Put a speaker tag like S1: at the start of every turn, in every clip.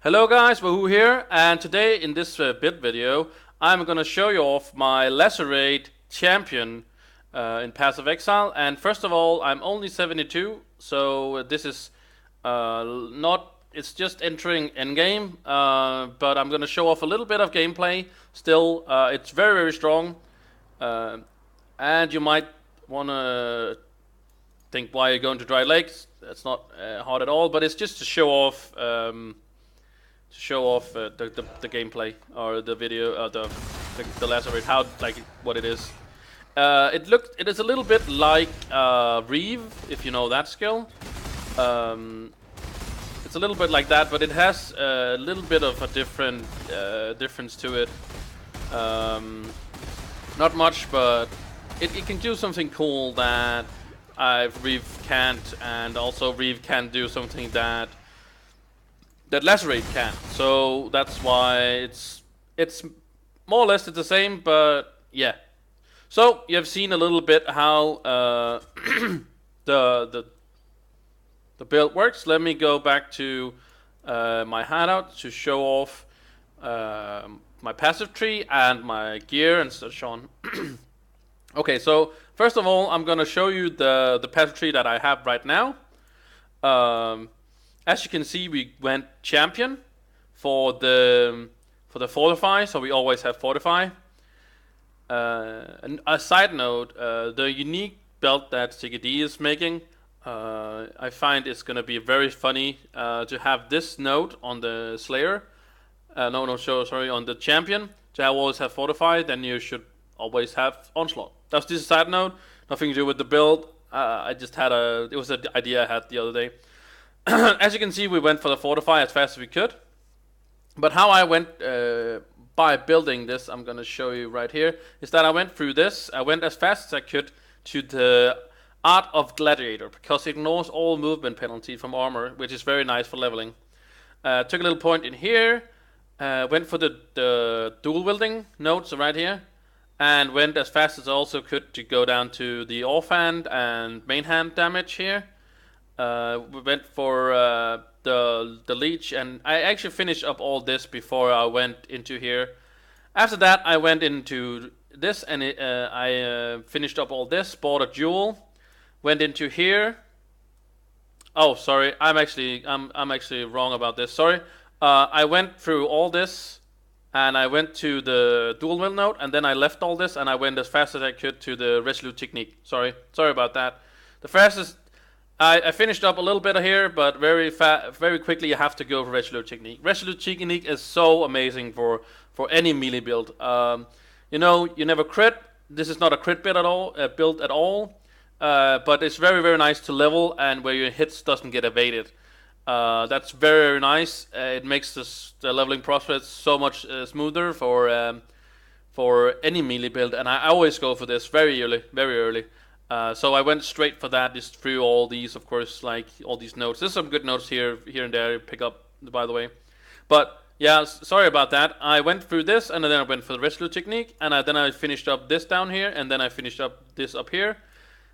S1: Hello guys, Wahoo here, and today in this bit video I'm gonna show you off my Lacerate champion in Path of Exile. And first of all, I'm only 72, so this is it's just entering endgame, but I'm gonna show off a little bit of gameplay. Still, it's very strong, and you might wanna think, why are you going to dry lakes? That's not hard at all, but it's just to show off the gameplay or the video, the Lacerate, how, like, what it is. It is a little bit like Reeve, if you know that skill. It's a little bit like that, but it has a little bit of a different difference to it. Not much, but it can do something cool that Reeve can't, and also Reeve can do something that Lacerate can. So that's why it's more or less the same, but yeah. So you have seen a little bit how the build works. Let me go back to my handout to show off my passive tree and my gear and such on. Okay, so first of all, I'm gonna show you the passive tree that I have right now. As you can see, we went champion for the fortify, so we always have fortify. And a side note, the unique belt that CWDT is making, I find it's gonna be very funny to have this note on the Slayer. On the champion. To always have fortify, then you should always have onslaught. That's just a side note, nothing to do with the build. It was an idea I had the other day. As you can see, we went for the fortify as fast as we could. But how I went by building this, I'm going to show you right here, is that I went through this. I went as fast as I could to the Art of Gladiator, because it ignores all movement penalty from armor, which is very nice for leveling. Took a little point in here, went for the dual wielding nodes right here, and went as fast as I also could to go down to the offhand and main hand damage here. We went for the leech, and I actually finished up all this before I went into here. After that, I went into this, and I finished up all this, bought a jewel, went into here. Oh, sorry, I'm actually wrong about this. Sorry, I went through all this, and I went to the dual wield node, and then I left all this, and I went as fast as I could to the resolute technique. Sorry about that. The fastest. I finished up a little bit here, but very quickly you have to go for Resolute Technique. Resolute Technique is so amazing for any melee build. You know, you never crit. This is not a crit build at all. But it's very nice to level, and where your hits doesn't get evaded. That's very nice. It makes the leveling process so much smoother for any melee build, and I always go for this very early. So I went straight for that, just through all these, of course, like all these notes. There's some good notes here and there, pick up, by the way. But yeah, sorry about that. I went through this, and then I went for the Resolute Technique, and then I finished up this down here, and then I finished up this up here.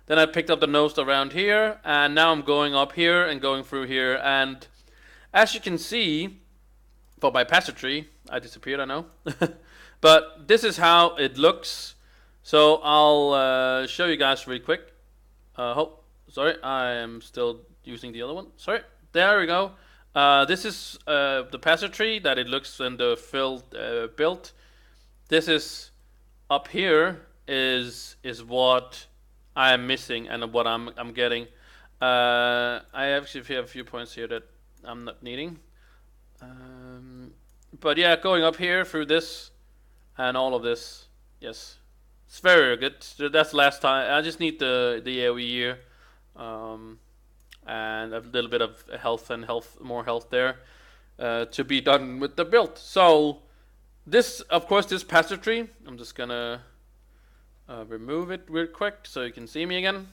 S1: Then I picked up the notes around here, and now I'm going up here and going through here. And as you can see, for my passive tree, I disappeared, I know. But this is how it looks. So I'll show you guys really quick. Sorry, I am still using the other one. Sorry, there we go. This is the passive tree that it looks in the filled build. This is up here is what I am missing and what I'm getting. I actually have a few points here that I'm not needing. But yeah, going up here through this and all of this, yes. It's very good. That's last time. I just need the AoE here, and a little bit of more health there, to be done with the build. So this, of course, this passive tree, I'm just gonna remove it real quick so you can see me again.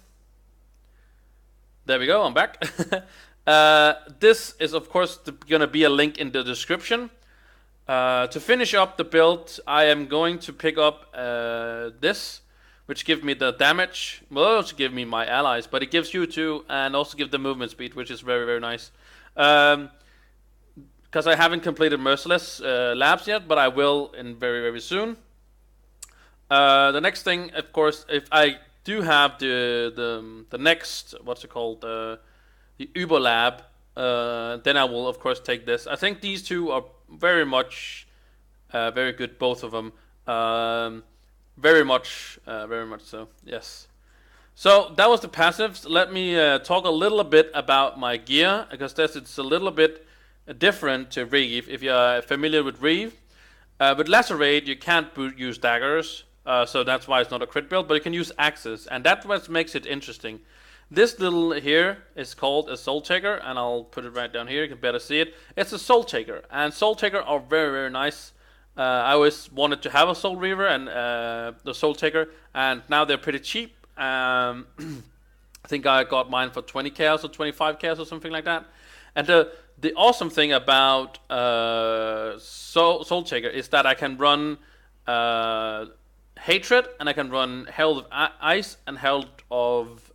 S1: There we go. I'm back. This is, of course, gonna be a link in the description. To finish up the build, I am going to pick up this, which gives me the damage. Well, it also gives me my allies, but it gives you too, and also give the movement speed, which is very nice. because I haven't completed Merciless Labs yet, but I will in very soon. The next thing, of course, if I do have the next, what's it called, the Uber Lab, then I will of course take this. I think these two are very much very good, both of them. Very much so. Yes. So that was the passives. Let me talk a little bit about my gear, because it's a little bit different to Reeve. If you're familiar with Reeve, with Lacerate you can't use daggers, so that's why it's not a crit build. But you can use axes, and that's what makes it interesting. This little here is called a Soul Taker, and I'll put it right down here. You can better see it. It's a Soul Taker, and Soul Taker are very nice. I always wanted to have a Soul Reaver and the Soul Taker, and now they're pretty cheap. I think I got mine for 20 chaos or 25 chaos or something like that. And the awesome thing about Soul Taker is that I can run Hatred, and I can run Herald of Ice and Herald of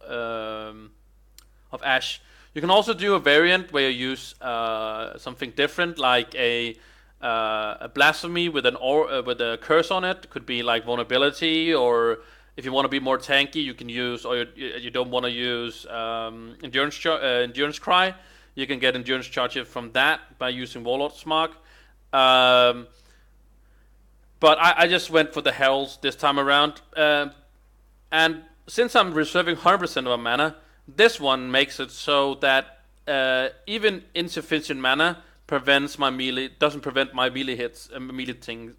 S1: Ash. You can also do a variant where you use something different, like a Blasphemy with with a curse on it. Could be like Vulnerability, or if you want to be more tanky, you can use, or you don't want to use Endurance Cry. You can get Endurance Charge from that by using Warlord's Mark. But I just went for the Heralds this time around. And since I'm reserving 100% of my mana, this one makes it so that even insufficient mana doesn't prevent my melee hits,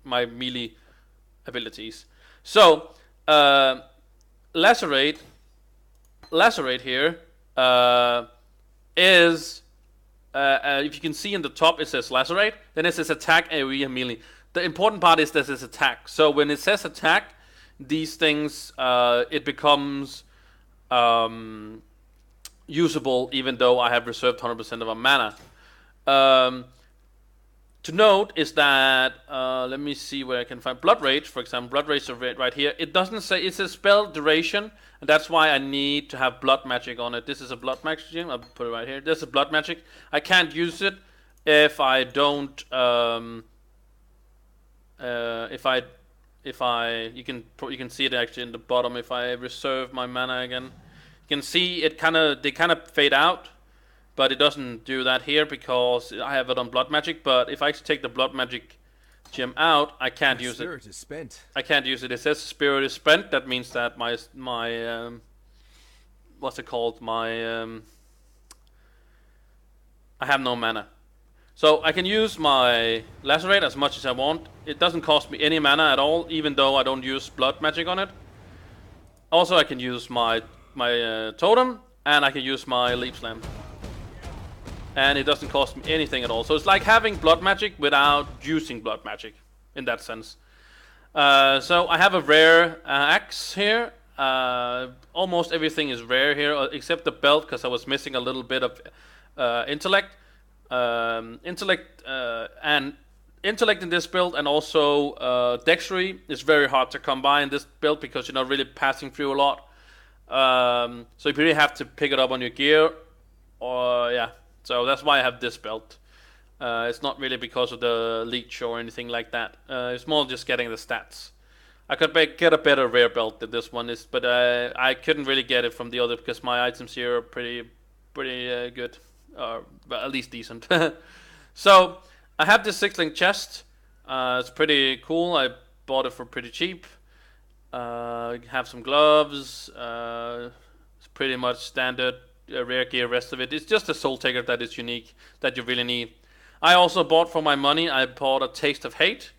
S1: my melee abilities. So Lacerate here is if you can see in the top it says Lacerate, then it says attack, AoE, and melee. The important part is this is attack. So when it says attack, these things it becomes usable even though I have reserved 100% of my mana. To note is that let me see where I can find Blood Rage, for example. Blood Rage right here. It doesn't say, it's a spell duration, and that's why I need to have Blood Magic on it. This is a Blood Magic. I'll put it right here. This is Blood Magic. I can't use it if I don't. You can see it actually in the bottom. If I reserve my mana again, you can see it they kind of fade out. But it doesn't do that here because I have it on Blood Magic. But if I take the Blood Magic gem out, I can't use it.
S2: Spirit is spent.
S1: I can't use it. It says Spirit is spent. That means that my what's it called? I have no mana. So I can use my Lacerate as much as I want. It doesn't cost me any mana at all, even though I don't use Blood Magic on it. Also, I can use my Totem, and I can use my Leaf Slam. And it doesn't cost me anything at all. So it's like having Blood Magic without using Blood Magic, in that sense. So I have a rare axe here. Almost everything is rare here, except the belt, because I was missing a little bit of intellect. Intellect in this build, and also dexterity is very hard to come by in this build because you're not really passing through a lot. So you really have to pick it up on your gear, or yeah. So that's why I have this belt. It's not really because of the leech or anything like that. It's more just getting the stats. I could get a better rare belt than this one is, but I couldn't really get it from the other because my items here are pretty good, but at least decent. So I have this 6-link chest. It's pretty cool. I bought it for pretty cheap. Have some gloves. It's pretty much standard rare gear. Rest of it, it's just a Soul Taker that is unique, that you really need. I also bought for my money. I bought a Taste of Hate,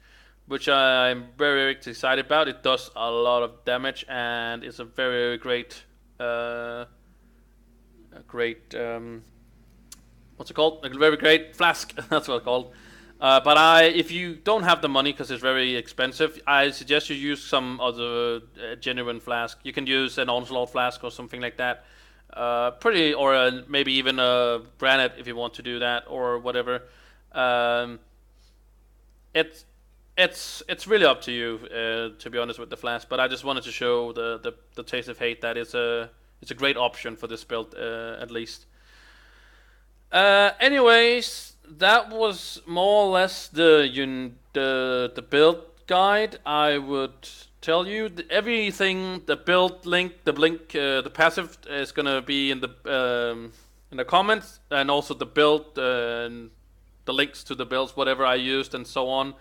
S1: which I'm very excited about. It does a lot of damage, and it's a very great, what's it called? A very great flask. That's what it's called. But if you don't have the money because it's very expensive, I suggest you use some other genuine flask. You can use an Onslaught flask or something like that. Or maybe even a granite if you want to do that, or whatever. It's really up to you, to be honest with the flask. But I just wanted to show the Taste of Hate that it's a great option for this build, at least. Anyways, that was more or less the build guide. I would tell you everything. The build link, the passive is gonna be in the comments, and also the build and the links to the builds, whatever I used, and so on.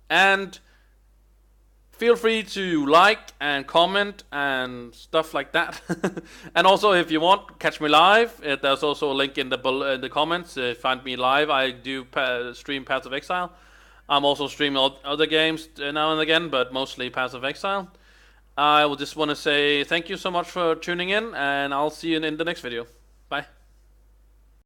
S1: And feel free to like and comment and stuff like that. And also, if you want, catch me live. There's also a link in the comments. Find me live. I do stream Paths of Exile. I'm also streaming other games now and again, but mostly Paths of Exile. I will just want to say thank you so much for tuning in, and I'll see you in the next video.